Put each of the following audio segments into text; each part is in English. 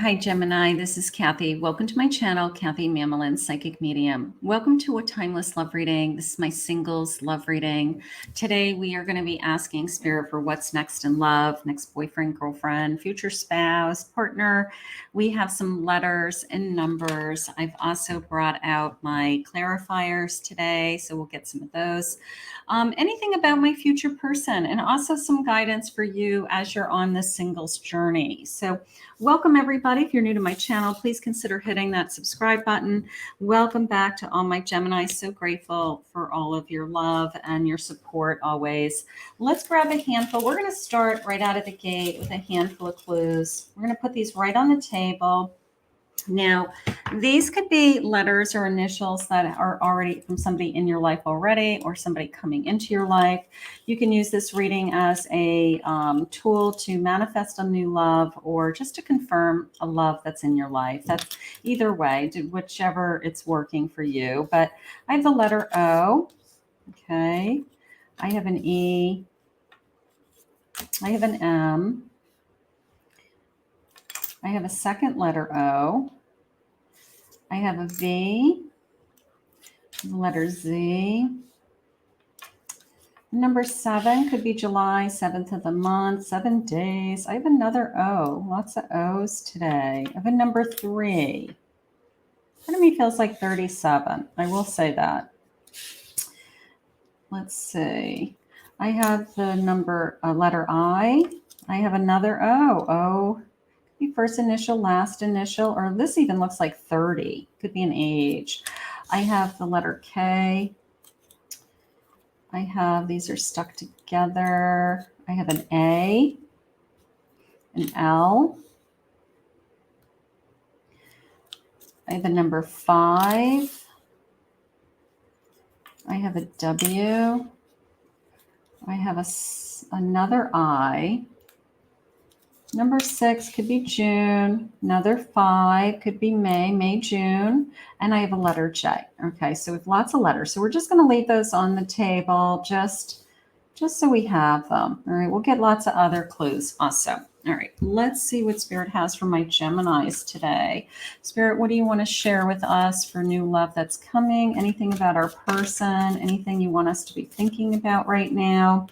Hi, Gemini. This is Kathy. Welcome to my channel, Kathy Mamolen, Psychic Medium. Welcome to a timeless love reading. This is my singles love reading. Today, we are going to be asking Spirit for what's next in love, next boyfriend, girlfriend, future spouse, partner. We have some letters and numbers. I've also brought out my clarifiers today, so we'll get some of those. Anything about my future person, and also some guidance for you as you're on this singles journey. So welcome everybody. If you're new to my channel, please consider hitting that subscribe button. Welcome back to all my Geminis. So grateful for all of your love and your support always. Let's grab a handful. We're going to start right out of the gate with a handful of clues. We're going to put these right on the table. Now, these could be letters or initials that are already from somebody in your life already or somebody coming into your life. You can use this reading as a tool to manifest a new love or just to confirm a love that's in your life. That's either way, whichever it's working for you. But I have the letter O. Okay. I have an E. I have an M. I have a second letter O. I have a V, the letter Z. Number 7 could be July, 7th of the month, 7 days. I have another O, lots of O's today. I have a number 3. Part of me feels like 37. I will say that. Let's see. I have the number, letter I. I have another O. O. First initial, last initial, or this even looks like 30. Could be an age. I have the letter K. I have, these are stuck together. I have an A, an L. I have a number 5. I have a W. I have another I. Number 6 could be June. Another 5 could be May, June. And I have a letter J. Okay, so we have lots of letters. So we're just going to leave those on the table just so we have them. All right, we'll get lots of other clues also. All right, let's see what Spirit has for my Geminis today. Spirit, what do you want to share with us for new love that's coming? Anything about our person? Anything you want us to be thinking about right now?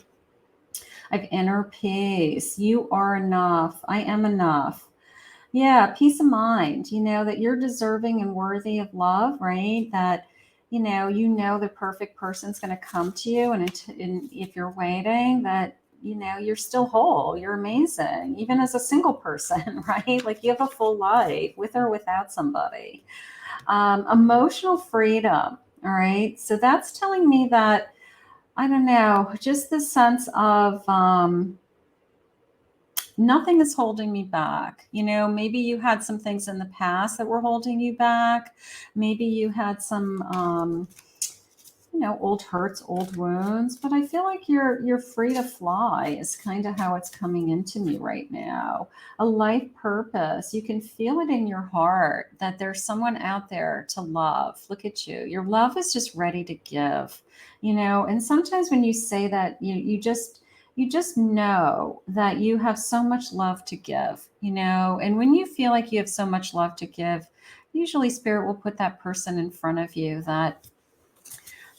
I have inner peace. You are enough. I am enough. Yeah, peace of mind, that you're deserving and worthy of love, right? That, the perfect person's going to come to you. And if you're waiting, that, you're still whole. You're amazing, even as a single person, right? Like you have a full life with or without somebody. Emotional freedom. All right. So that's telling me that, I don't know, just the sense of nothing is holding me back. Maybe you had some things in the past that were holding you back. Maybe you had some, old hurts, old wounds, but I feel like you're free to fly is kind of how it's coming into me right now. A life purpose. You can feel it in your heart that there's someone out there to love. Look at you. Your love is just ready to give, and sometimes when you say that, you just know that you have so much love to give, and when you feel like you have so much love to give, usually Spirit will put that person in front of you that,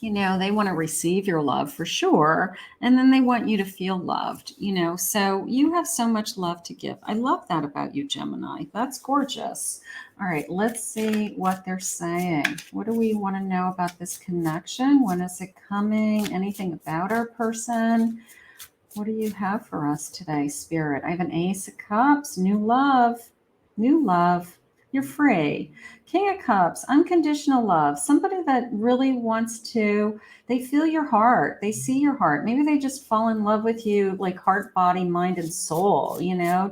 they want to receive your love for sure. And then they want you to feel loved, so you have so much love to give. I love that about you, Gemini. That's gorgeous. All right, let's see what they're saying. What do we want to know about this connection? When is it coming? Anything about our person? What do you have for us today, Spirit? I have an Ace of Cups, new love, new love. You're free. King of Cups, unconditional love. Somebody that really wants to, they feel your heart. They see your heart. Maybe they just fall in love with you like heart, body, mind, and soul,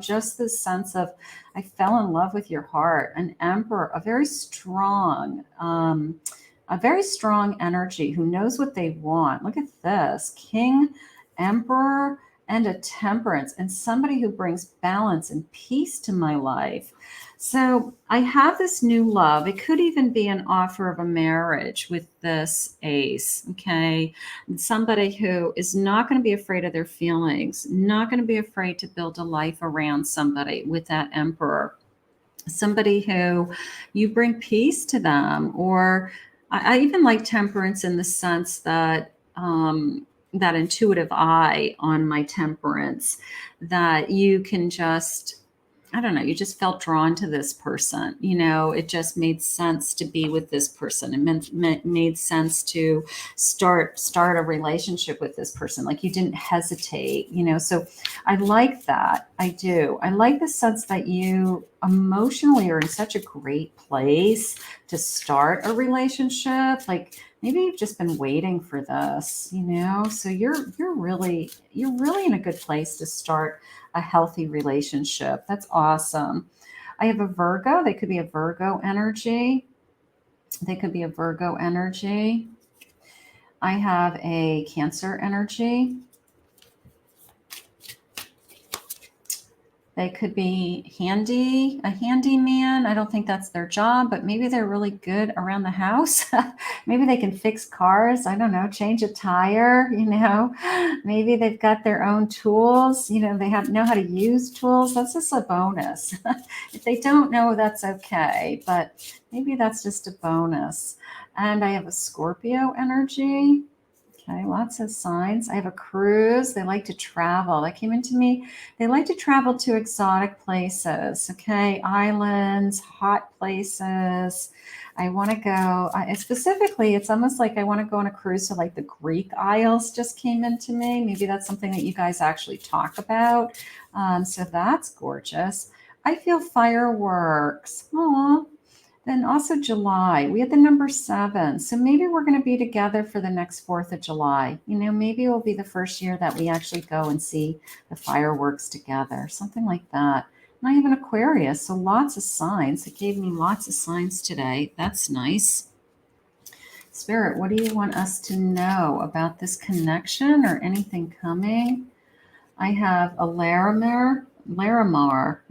just this sense of, I fell in love with your heart. An Emperor, a very strong energy who knows what they want. Look at this. King, Emperor, and a Temperance, and somebody who brings balance and peace to my life. So I have this new love. It could even be an offer of a marriage with this Ace, okay? And somebody who is not going to be afraid of their feelings, not going to be afraid to build a life around somebody with that Emperor. somebody who you bring peace to them. Or I even like temperance in the sense that that intuitive eye on my temperance, that you can just, I don't know, you just felt drawn to this person. It just made sense to be with this person. It made sense to start a relationship with this person. Like you didn't hesitate. So I like that. I do. I like the sense that you emotionally are in such a great place to start a relationship. Like maybe you've just been waiting for this. So you're really in a good place to start a healthy relationship. That's awesome. I have a Virgo. They could be a Virgo energy. They could be a Virgo energy. I have a Cancer energy. They could be a handyman. I don't think that's their job, but maybe they're really good around the house. Maybe they can fix cars. I don't know, change a tire, Maybe they've got their own tools. They know how to use tools. That's just a bonus. If they don't know, that's okay, but maybe that's just a bonus. And I have a Scorpio energy. Okay, lots of signs. I have a cruise. They like to travel. That came into me. They like to travel to exotic places, okay? Islands, hot places. I want to go, specifically, it's almost like I want to go on a cruise to like the Greek Isles just came into me. Maybe that's something that you guys actually talk about. So that's gorgeous. I feel fireworks. Aw. Then also July, we had the number 7. So maybe we're going to be together for the next 4th of July. Maybe it will be the first year that we actually go and see the fireworks together, something like that. And I have an Aquarius, so lots of signs. It gave me lots of signs today. That's nice. Spirit, what do you want us to know about this connection or anything coming? I have a Larimar,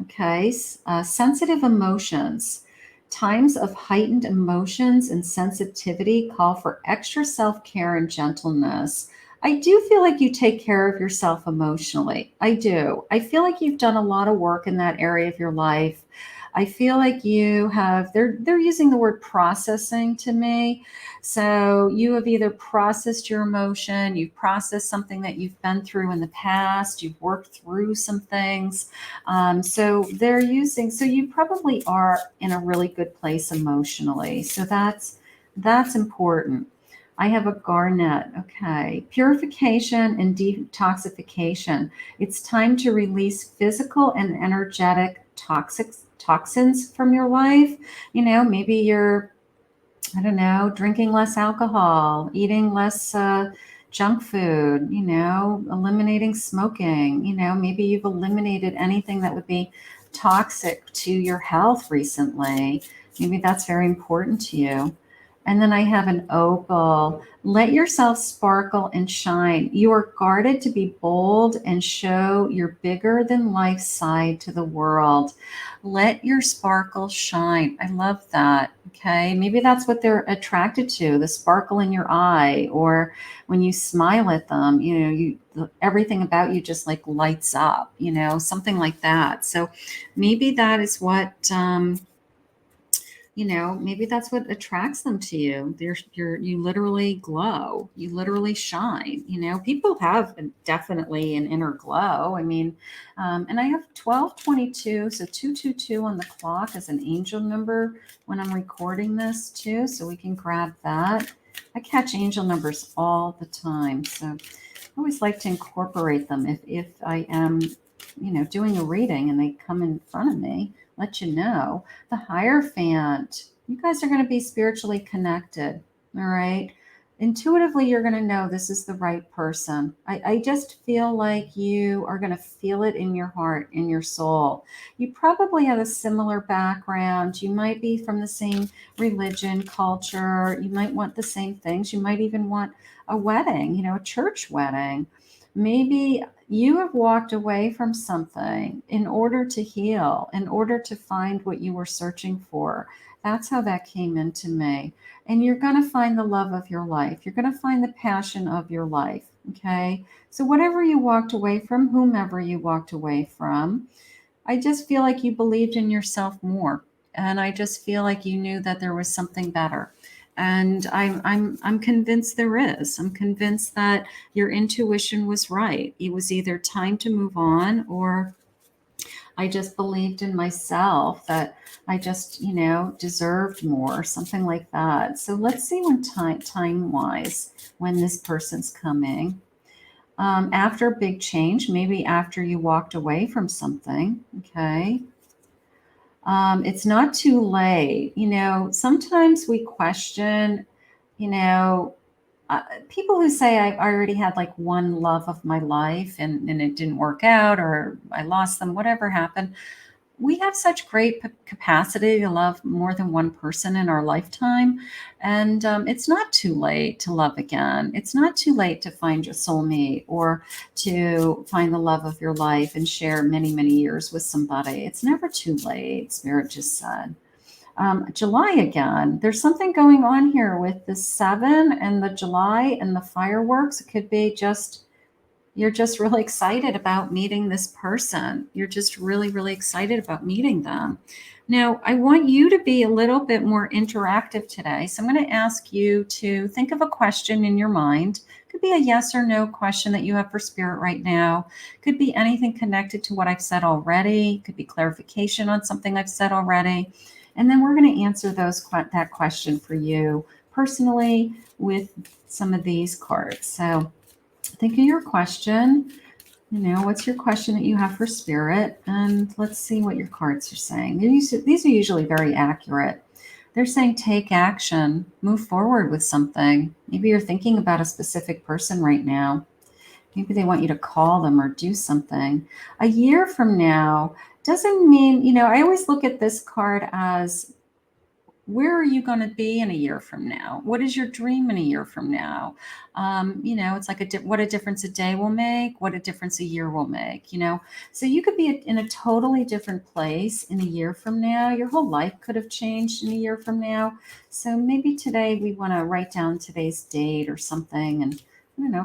okay? Sensitive emotions. Times of heightened emotions and sensitivity call for extra self-care and gentleness. I do feel like you take care of yourself emotionally. I do. I feel like you've done a lot of work in that area of your life. I feel like you have, they're using the word processing to me. So you have either processed your emotion, you've processed something that you've been through in the past, you've worked through some things. So you probably are in a really good place emotionally. So that's important. I have a Garnet. Okay. Purification and detoxification. It's time to release physical and energetic toxins from your life. Maybe you're, I don't know, drinking less alcohol, eating less junk food, eliminating smoking. Maybe you've eliminated anything that would be toxic to your health recently. Maybe that's very important to you. And then I have an opal. Let yourself sparkle and shine. You are guarded to be bold and show your bigger than life side to the world. Let your sparkle shine. I love that. Okay. Maybe that's what they're attracted to, the sparkle in your eye, or when you smile at them, everything about you just like lights up, something like that. So maybe that is what, maybe that's what attracts them to you. You literally glow, you literally shine. People have definitely an inner glow. I mean, and I have 1222, so 222 on the clock as an angel number when I'm recording this too, so we can grab that. I catch angel numbers all the time, so I always like to incorporate them if I am, doing a reading and they come in front of me. Let you know. The Hierophant. You guys are going to be spiritually connected. All right. Intuitively, you're going to know this is the right person. I just feel like you are going to feel it in your heart, in your soul. You probably have a similar background. You might be from the same religion, culture. You might want the same things. You might even want a wedding, a church wedding. Maybe you have walked away from something in order to heal, in order to find what you were searching for. That's how that came into me. And you're going to find the love of your life. You're going to find the passion of your life. Okay. So whatever you walked away from, whomever you walked away from, I just feel like you believed in yourself more. And I just feel like you knew that there was something better. And I'm convinced there is. I'm convinced that your intuition was right. It was either time to move on, or I just believed in myself that I just, deserved more, something like that. So let's see when time wise, when this person's coming. After a big change, maybe after you walked away from something. Okay. It's not too late. Sometimes we question, you know, people who say I already had like one love of my life, and it didn't work out, or I lost them, whatever happened. We have such great capacity to love more than one person in our lifetime. And it's not too late to love again. It's not too late to find your soulmate, or to find the love of your life and share many, many years with somebody. It's never too late, Spirit just said. July again. There's something going on here with the 7 and the July and the fireworks. It could be just you're just really excited about meeting this person. You're just really, really excited about meeting them. Now, I want you to be a little bit more interactive today. So I'm going to ask you to think of a question in your mind. Could be a yes or no question that you have for Spirit right now. Could be anything connected to what I've said already. Could be clarification on something I've said already. And then we're going to answer that question for you personally with some of these cards. So think of your question. What's your question that you have for Spirit? And let's see what your cards are saying. These are usually very accurate. They're saying take action, move forward with something. Maybe you're thinking about a specific person right now. Maybe they want you to call them or do something. A year from now doesn't mean, I always look at this card as, where are you going to be in a year from now? What is your dream in a year from now? It's like what a difference a day will make, what a difference a year will make, So you could be in a totally different place in a year from now. Your whole life could have changed in a year from now. So maybe today we want to write down today's date or something, and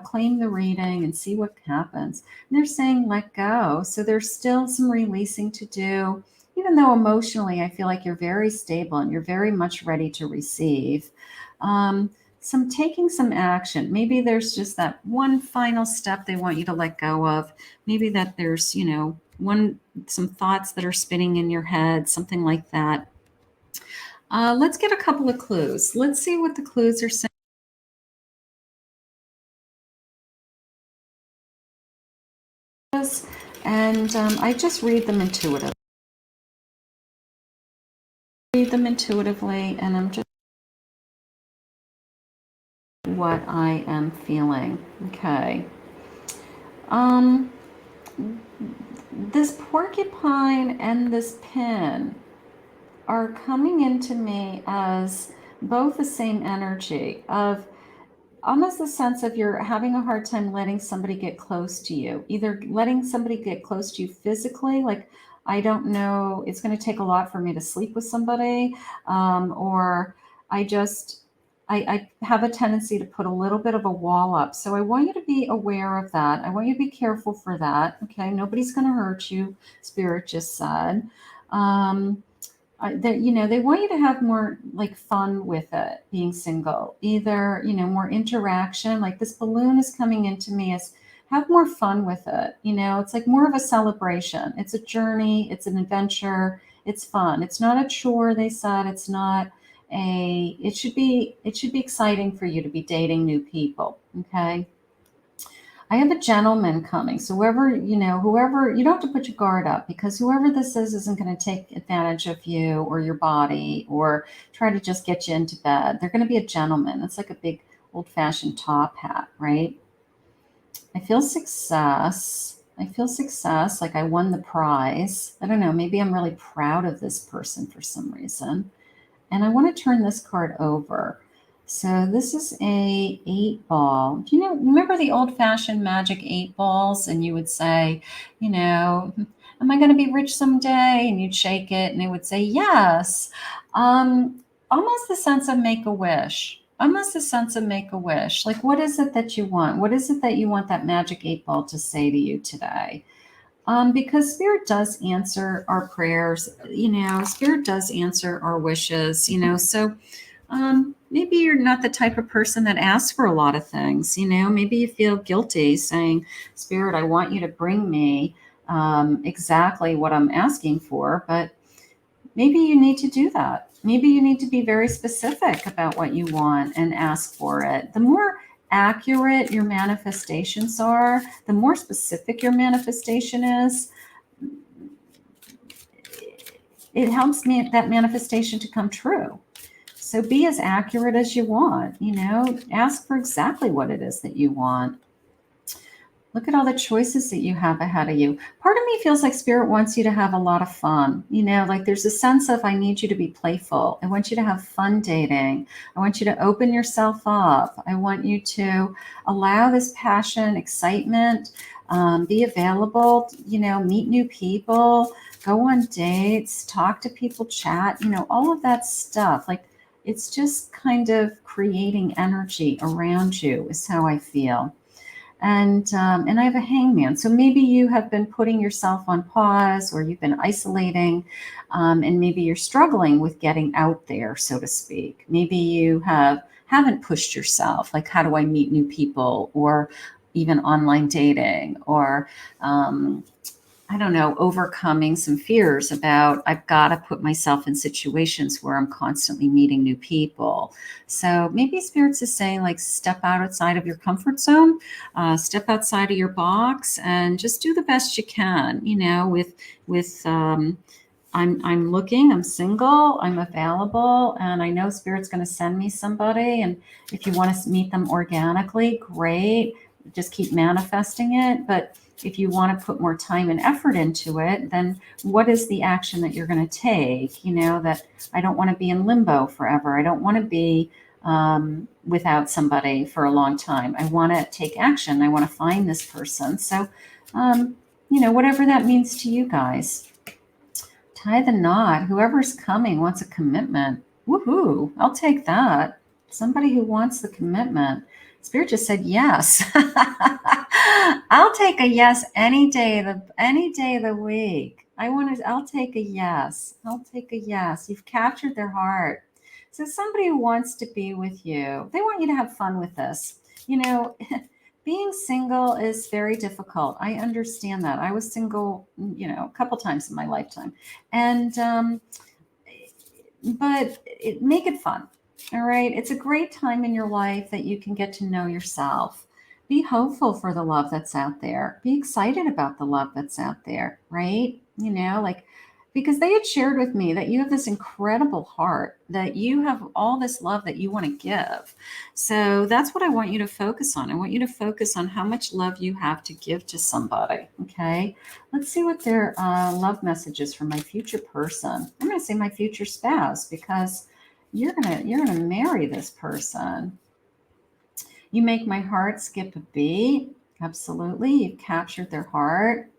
claim the reading and see what happens. And they're saying let go. So there's still some releasing to do. Even though emotionally, I feel like you're very stable and you're very much ready to receive. Taking some action. Maybe there's just that one final step they want you to let go of. Maybe that there's, some thoughts that are spinning in your head, something like that. Let's get a couple of clues. Let's see what the clues are saying. And I just read them intuitively. And I'm just what I am feeling. Okay. This porcupine and this pin are coming into me as both the same energy of almost the sense of you're having a hard time letting somebody get close to you, either letting somebody get close to you physically, like, I don't know, it's going to take a lot for me to sleep with somebody, or I have a tendency to put a little bit of a wall up. So I want you to be aware of that. I want you to be careful for that. Okay. Nobody's going to hurt you. Spirit just said. They want you to have more like fun with it, being single, either, more interaction. Like this balloon is coming into me as have more fun with it. It's like more of a celebration. It's a journey. It's an adventure. It's fun. It's not a chore. They said it's not it should be exciting for you to be dating new people. Okay. I have a gentleman coming. So whoever, you don't have to put your guard up, because whoever this is isn't going to take advantage of you or your body or try to just get you into bed. They're going to be a gentleman. It's like a big old fashioned top hat, right? I feel success. Like I won the prize. I don't know. Maybe I'm really proud of this person for some reason. And I want to turn this card over. So this is a 8-ball. Remember the old-fashioned Magick 8 balls? And you would say, am I going to be rich someday? And you'd shake it and it would say, yes. Almost the sense of make-a-wish. Like, what is it that you want? What is it that you want that Magick 8-ball to say to you today? Because Spirit does answer our prayers, Spirit does answer our wishes, so maybe you're not the type of person that asks for a lot of things, maybe you feel guilty saying, Spirit, I want you to bring me exactly what I'm asking for, but maybe you need to do that. Maybe you need to be very specific about what you want and ask for it. The more accurate your manifestations are, the more specific your manifestation is, it helps me that manifestation to come true. So be as accurate as you want, ask for exactly what it is that you want. Look at all the choices that you have ahead of you. Part of me feels like Spirit wants you to have a lot of fun. Like there's a sense of, I need you to be playful. I want you to have fun dating. I want you to open yourself up. I want you to allow this passion, excitement, be available, meet new people, go on dates, talk to people, chat, all of that stuff. Like it's just kind of creating energy around you is how I feel. And I have a hangman. So maybe you have been putting yourself on pause, or you've been isolating, and maybe you're struggling with getting out there, so to speak. Maybe you haven't pushed yourself. Like, how do I meet new people, or even online dating, or I don't know, overcoming some fears about I've got to put myself in situations where I'm constantly meeting new people. So maybe Spirits is saying, like, step outside of your comfort zone, step outside of your box, and just do the best you can. With I'm looking, I'm single, I'm available, and I know Spirit's going to send me somebody. And if you want to meet them organically, great. Just keep manifesting it. But if you want to put more time and effort into it, then what is the action that you're going to take? That I don't want to be in limbo forever. I don't want to be without somebody for a long time. I want to take action. I want to find this person. So, whatever that means to you guys. Tie the knot. Whoever's coming wants a commitment. Woohoo! I'll take that. Somebody who wants the commitment. Spirit just said yes. I'll take a yes any day of the week. I'll take a yes. I'll take a yes. You've captured their heart. So somebody who wants to be with you, they want you to have fun with this. Being single is very difficult. I understand that. I was single, a couple times in my lifetime. And but make it fun. All right. It's a great time in your life that you can get to know yourself. Be hopeful for the love that's out there. Be excited about the love that's out there, right? Because they had shared with me that you have this incredible heart, that you have all this love that you want to give. So that's what I want you to focus on. I want you to focus on how much love you have to give to somebody. Okay. Let's see what their love message is for my future person. I'm going to say my future spouse, because you're gonna marry this person. You make my heart skip a beat. Absolutely. You've captured their heart.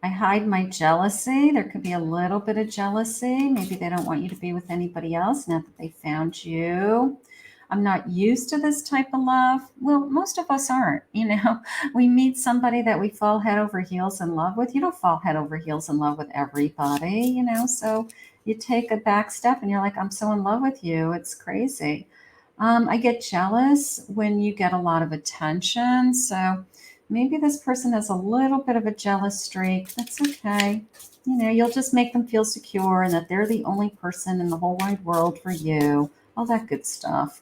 I hide my jealousy. There could be a little bit of jealousy. Maybe they don't want you to be with anybody else now that they found you. I'm not used to this type of love. Well, most of us aren't. We meet somebody that we fall head over heels in love with. You don't fall head over heels in love with everybody, so you take a back step and you're like, I'm so in love with you. It's crazy. I get jealous when you get a lot of attention. So maybe this person has a little bit of a jealous streak. That's okay. You'll just make them feel secure and that they're the only person in the whole wide world for you. All that good stuff.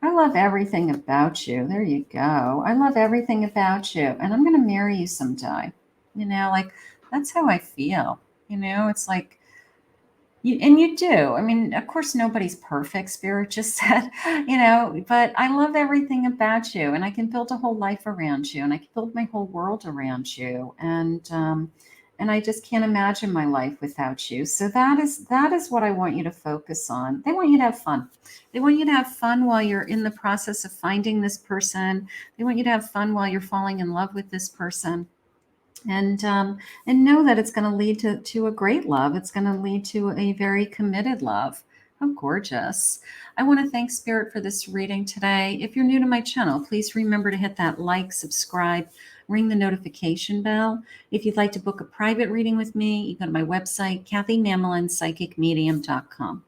I love everything about you. There you go. I love everything about you. And I'm going to marry you someday. That's how I feel. It's like, you do. I mean, of course, nobody's perfect, Spirit just said, but I love everything about you, and I can build a whole life around you, and I can build my whole world around you. And I just can't imagine my life without you. So that is what I want you to focus on. They want you to have fun. They want you to have fun while you're in the process of finding this person. They want you to have fun while you're falling in love with this person. And know that it's going to lead to a great love. It's going to lead to a very committed love. How gorgeous. I want to thank Spirit for this reading today. If you're new to my channel, please remember to hit that like, subscribe, ring the notification bell. If you'd like to book a private reading with me, you go to my website, KathyMamolenPsychicMedium.com.